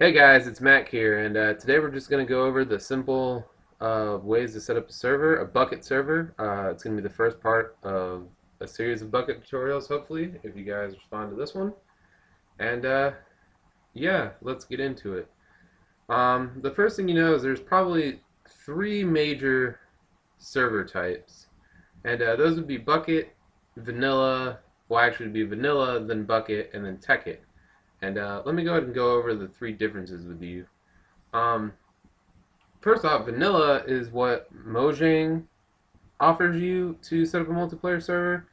Hey guys, it's Mac here, and today we're just going to go over the simple ways to set up a server, a Bukkit server. It's going to be the first part of a series of Bukkit tutorials, hopefully, if you guys respond to this one. And yeah, let's get into it. The first thing you know is there's probably three major server types, and those would be Bukkit, Vanilla, well actually it'd be Vanilla, then Bukkit, and then Tekkit. And let me go ahead and go over the three differences with you. Um, First off, vanilla is what Mojang offers you to set up a multiplayer server,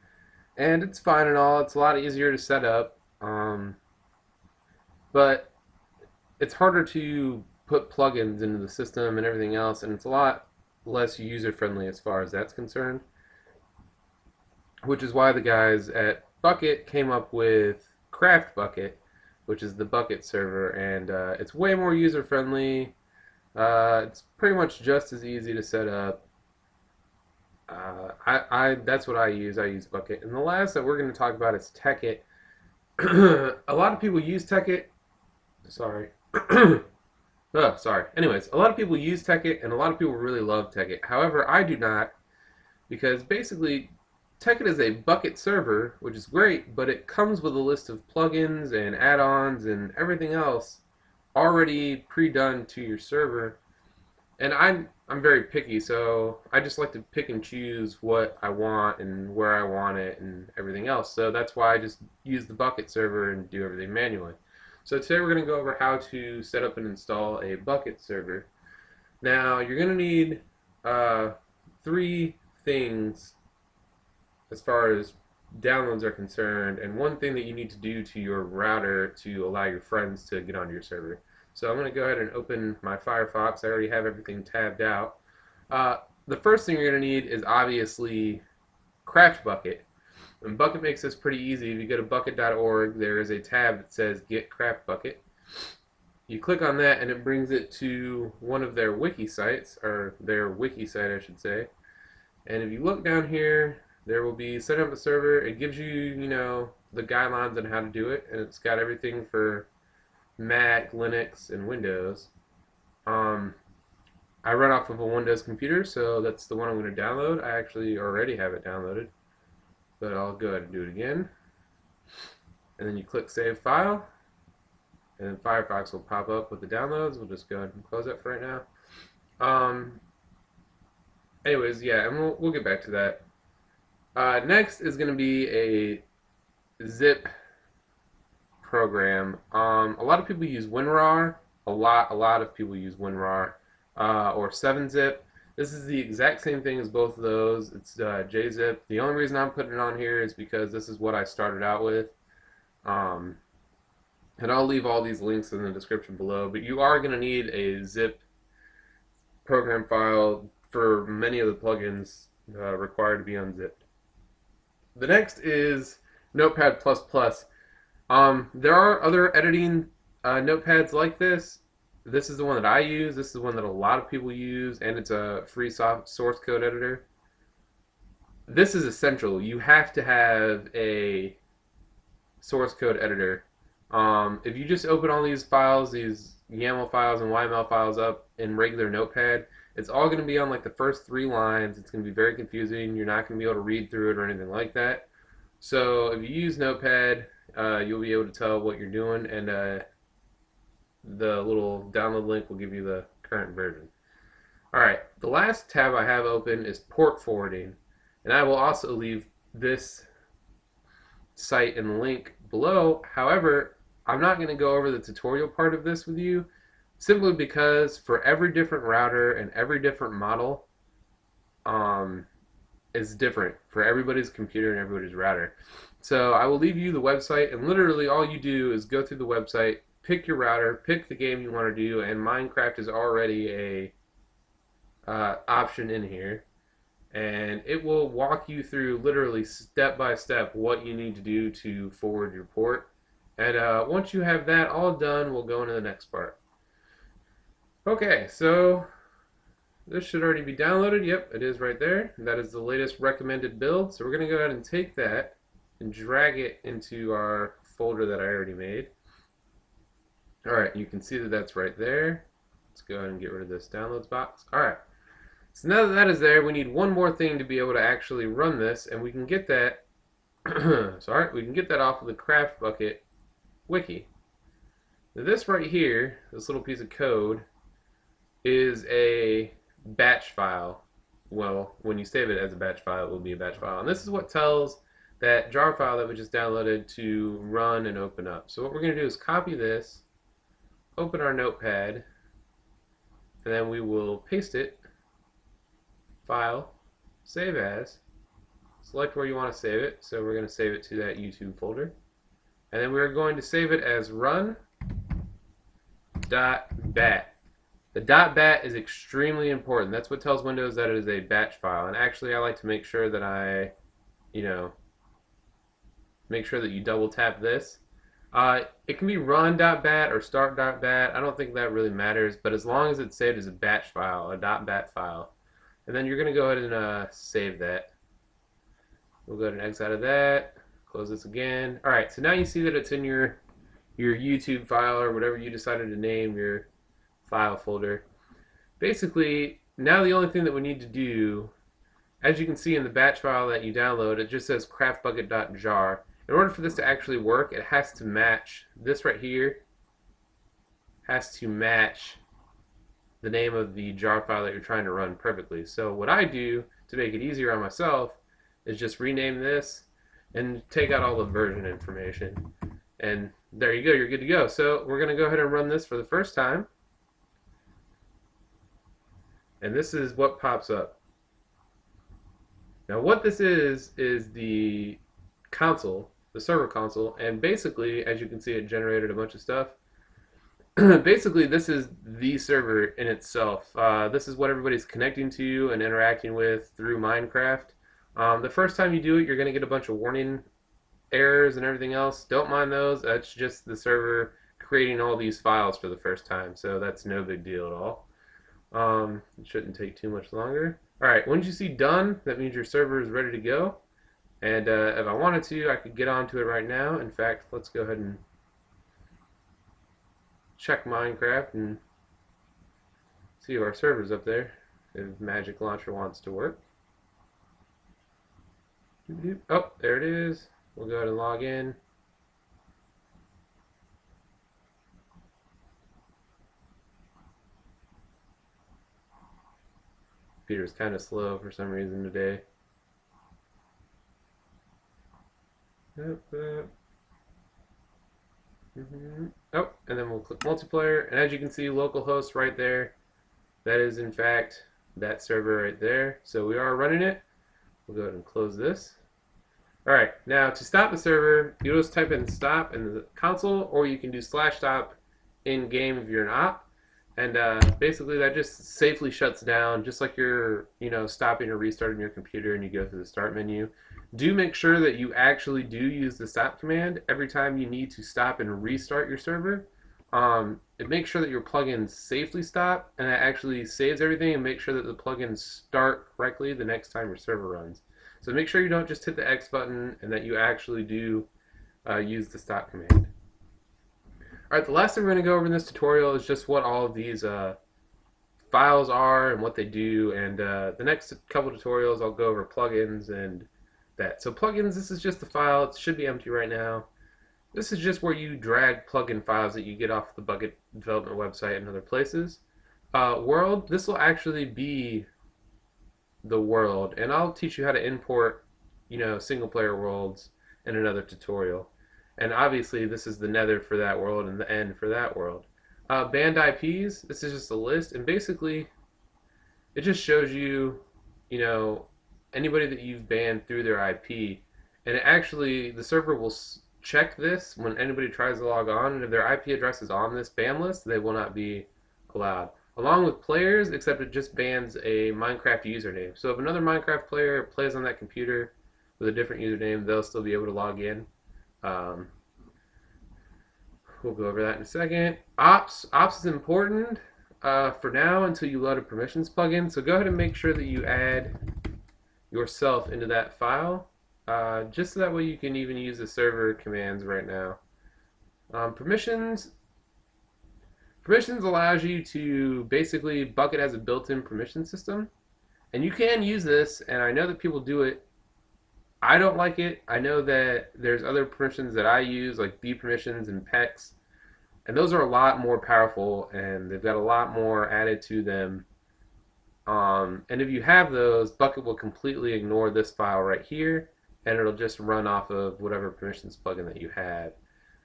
and it's fine and all. It's a lot easier to set up, but it's harder to put plugins into the system and everything else, and it's a lot less user friendly as far as that's concerned. Which is why the guys at Bukkit came up with Craft Bukkit, which is the Bukkit server, and it's way more user friendly. It's pretty much just as easy to set up. That's what I use. I use Bukkit. And the last that we're going to talk about is Tekkit. A lot of people use Tekkit. Sorry. Oh, sorry. Anyways, a lot of people use Tekkit, and a lot of people really love Tekkit. However, I do not, because basically Tekkit is a Bukkit server, which is great, but it comes with a list of plugins and add-ons and everything else already pre-done to your server. And I'm very picky, so I just like to pick and choose what I want and where I want it and everything else. So that's why I just use the Bukkit server and do everything manually. So today we're going to go over how to set up and install a Bukkit server. Now you're going to need three things as far as downloads are concerned, and one thing that you need to do to your router to allow your friends to get onto your server. So I'm going to go ahead and open my Firefox. I already have everything tabbed out. The first thing you're going to need is obviously Craft Bukkit. And Bukkit makes this pretty easy. If you go to bukkit.org, there is a tab that says Get Craft Bukkit. You click on that and it brings it to one of their wiki sites, or their wiki site I should say. And if you look down here, there will be set up a server. It gives you, the guidelines on how to do it, and it's got everything for Mac, Linux, and Windows. I run off of a Windows computer, so that's the one I'm going to download. I actually already have it downloaded, but I'll go ahead and do it again. And then you click Save File, and then Firefox will pop up with the downloads. We'll just go ahead and close that for right now. Anyways, yeah, and we'll get back to that. Next is going to be a zip program. A lot of people use WinRAR. A lot of people use WinRAR or 7-Zip. This is the exact same thing as both of those. It's jZip. The only reason I'm putting it on here is because this is what I started out with. And I'll leave all these links in the description below. But you are going to need a zip program file for many of the plugins required to be unzipped. The next is Notepad++. There are other editing notepads like this. This is the one that I use. This is the one that a lot of people use, and it's a free source code editor. This is essential. You have to have a source code editor. If you just open all these files, these YAML files and YML files up in regular Notepad, it's all going to be on like the first 3 lines. It's going to be very confusing. You're not going to be able to read through it or anything like that. So if you use Notepad, you'll be able to tell what you're doing, and the little download link will give you the current version. Alright, the last tab I have open is port forwarding, and I will also leave this site and the link below. However, I'm not going to go over the tutorial part of this with you, simply because for every different router and every different model, is different for everybody's computer and everybody's router. So I will leave you the website, and literally all you do is go through the website, pick your router, pick the game you want to do, and Minecraft is already a option in here, and it will walk you through literally step by step what you need to do to forward your port. And once you have that all done, we'll go into the next part. Okay, so this should already be downloaded. Yep, it is right there. That is the latest recommended build. So we're going to go ahead and take that and drag it into our folder that I already made. Alright, you can see that that's right there. Let's go ahead and get rid of this downloads box. Alright, so now that that is there, we need one more thing to be able to actually run this, and we can get that sorry, we can get that off of the Craft Bukkit wiki. Now this right here, this little piece of code, is a batch file. Well, when you save it as a batch file, it will be a batch file. And this is what tells that jar file that we just downloaded to run and open up. So what we're going to do is copy this, open our Notepad, and then we will paste it, file, save as, select where you want to save it. So we're going to save it to that YouTube folder. And then we're going to save it as run.bat. The .bat is extremely important. That's what tells Windows that it is a batch file. And actually, I like to make sure that I, make sure that you double tap this. It can be run.bat or start.bat. I don't think that really matters, but as long as it's saved as a batch file, a .bat file, and then you're going to go ahead and save that. We'll go ahead and exit out of that. Close this again. All right, so now you see that it's in your YouTube file or whatever you decided to name your file folder. Basically, now the only thing that we need to do, as you can see in the batch file that you download, it just says craftbukkit.jar. In order for this to actually work, it has to match this right here, has to match the name of the jar file that you're trying to run perfectly. So what I do to make it easier on myself is just rename this and take out all the version information. And there you go, you're good to go. So we're going to go ahead and run this for the first time. And this is what pops up. Now what this is the console, the server console, and basically, as you can see, it generated a bunch of stuff. Basically, this is the server in itself. This is what everybody's connecting to and interacting with through Minecraft. The first time you do it, you're going to get a bunch of warning errors and everything else. Don't mind those. That's just the server creating all these files for the first time, so that's no big deal at all. It shouldn't take too much longer. Alright, once you see done, that means your server is ready to go. And if I wanted to, I could get onto it right now. In fact, let's go ahead and check Minecraft and see if our server's up there, if Magic Launcher wants to work. Oh, there it is. We'll go ahead and log in. Computer's kind of slow for some reason today. Oh, and then we'll click multiplayer, and as you can see, localhost right there. That is in fact that server right there. So we are running it. We'll go ahead and close this. Alright, now to stop the server, you just type in stop in the console, or you can do /stop in game if you're an op. And basically that just safely shuts down, just like you're, stopping or restarting your computer and you go through the start menu. Do make sure that you actually do use the stop command every time you need to stop and restart your server. It makes sure that your plugins safely stop, and that actually saves everything, and make sure that the plugins start correctly the next time your server runs. So make sure you don't just hit the X button, and that you actually do use the stop command. Alright, the last thing we're going to go over in this tutorial is just what all of these files are and what they do, and the next couple tutorials I'll go over plugins and that. So plugins, this is just the file. It should be empty right now. This is just where you drag plugin files that you get off the Bukkit development website and other places. World, this will actually be the world, and I'll teach you how to import, single player worlds in another tutorial. And obviously this is the nether for that world and the end for that world. Banned IPs, this is just a list, and basically it just shows you, anybody that you've banned through their IP. And it actually, the server will check this when anybody tries to log on, and if their IP address is on this ban list, they will not be allowed. Along with players, except it just bans a Minecraft username. So if another Minecraft player plays on that computer with a different username, they'll still be able to log in. We'll go over that in a second. Ops is important for now until you load a permissions plugin. So go ahead and make sure that you add yourself into that file, just so that way you can even use the server commands right now. Permissions, Permissions allows you to basically, Bukkit has a built-in permission system, and you can use this, and I know that people do it. I don't like it. I know that there's other permissions that I use, like B permissions and PEX, and those are a lot more powerful, and they've got a lot more added to them. And if you have those, Bukkit will completely ignore this file right here, and it'll just run off of whatever permissions plugin that you have.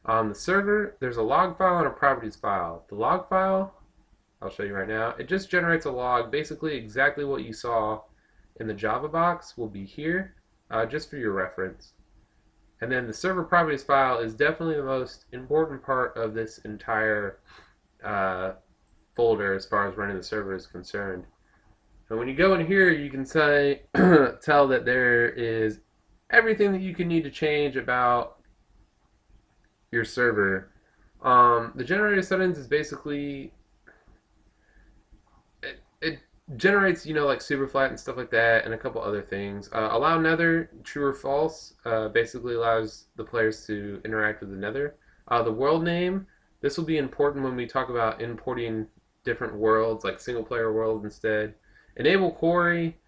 On the server, there's a log file and a properties file. The log file, I'll show you right now, it just generates a log. Basically, exactly what you saw in the Java box will be here, just for your reference. And then the server properties file is definitely the most important part of this entire folder as far as running the server is concerned. And when you go in here, you can say, tell that there is everything that you can need to change about your server. The generator settings is basically, it generates, like Superflat and stuff like that, and a couple other things. Allow nether, true or false, basically allows the players to interact with the nether. The world name, this will be important when we talk about importing different worlds, like single player worlds instead. Enable query.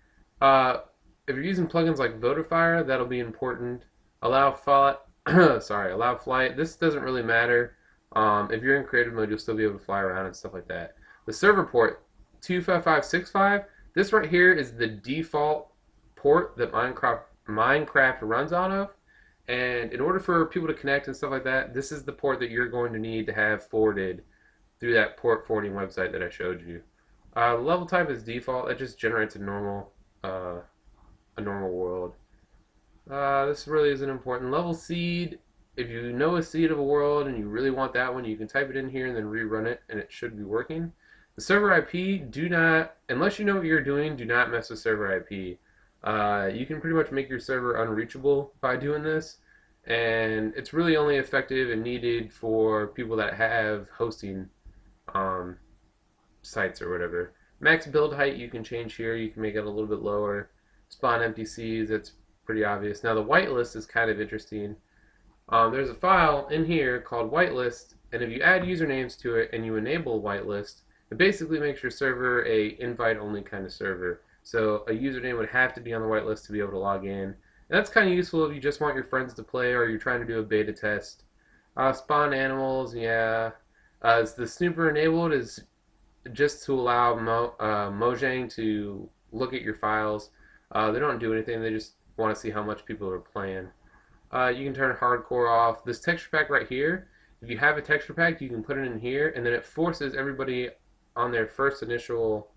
If you're using plugins like Votifier, that'll be important. Allow flight. Allow flight. This doesn't really matter. If you're in creative mode, you'll still be able to fly around and stuff like that. The server port 25565. This right here is the default port that Minecraft runs on of. And in order for people to connect and stuff like that, this is the port that you're going to need to have forwarded through that port forwarding website that I showed you. Level type is default. It just generates a normal world. This really isn't important. Level seed. If you know a seed of a world and you really want that one, you can type it in here and then rerun it, and it should be working. The server IP, do not, unless you know what you're doing, do not mess with server IP. You can pretty much make your server unreachable by doing this, and it's really only effective and needed for people that have hosting sites or whatever. Max build height you can change here. You can make it a little bit lower. Spawn NPCs, that's pretty obvious. Now the whitelist is kind of interesting. There's a file in here called whitelist, and if you add usernames to it and you enable whitelist, it basically makes your server a invite only kind of server. So a username would have to be on the whitelist to be able to log in. And that's kind of useful if you just want your friends to play or you're trying to do a beta test. Spawn animals, yeah. The snooper enabled is just to allow Mojang to look at your files. They don't do anything, they just want to see how much people are playing. You can turn hardcore off. This texture pack right here, if you have a texture pack, you can put it in here, and then it forces everybody on their first initial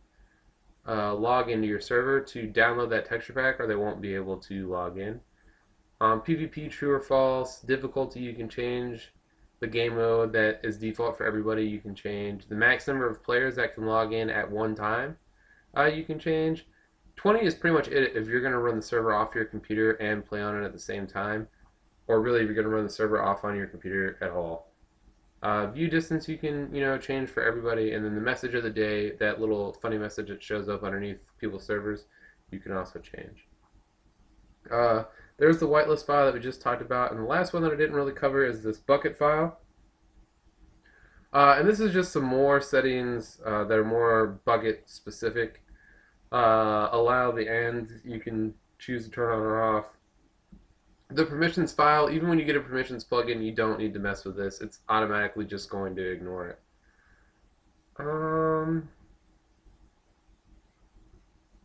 log into your server to download that texture pack, or they won't be able to log in. PvP, true or false. Difficulty, you can change. The game mode that is default for everybody, you can change. The max number of players that can log in at one time, you can change. 20 is pretty much it if you're going to run the server off your computer and play on it at the same time. Or really, if you're going to run the server off on your computer at all. View distance you can, change for everybody. And then the message of the day, that little funny message that shows up underneath people's servers, you can also change. There's the whitelist file that we just talked about, and the last one that I didn't really cover is this Bukkit file. And this is just some more settings that are more Bukkit specific. Allow the end, you can choose to turn on or off. The permissions file, even when you get a permissions plugin, you don't need to mess with this. It's automatically just going to ignore it.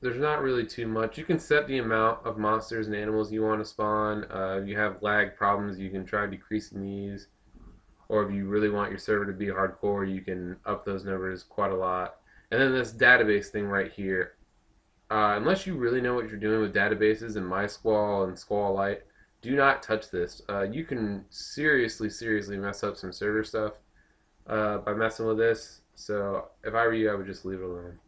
There's not really too much. You can set the amount of monsters and animals you want to spawn. If you have lag problems, you can try decreasing these. Or if you really want your server to be hardcore, you can up those numbers quite a lot. And then this database thing right here. Unless you really know what you're doing with databases and MySQL and SQLite, do not touch this. You can seriously mess up some server stuff by messing with this. So if I were you, I would just leave it alone.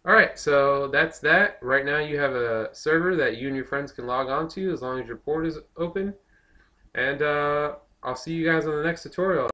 Alright, so that's that. Right now you have a server that you and your friends can log on to as long as your port is open. And I'll see you guys on the next tutorial.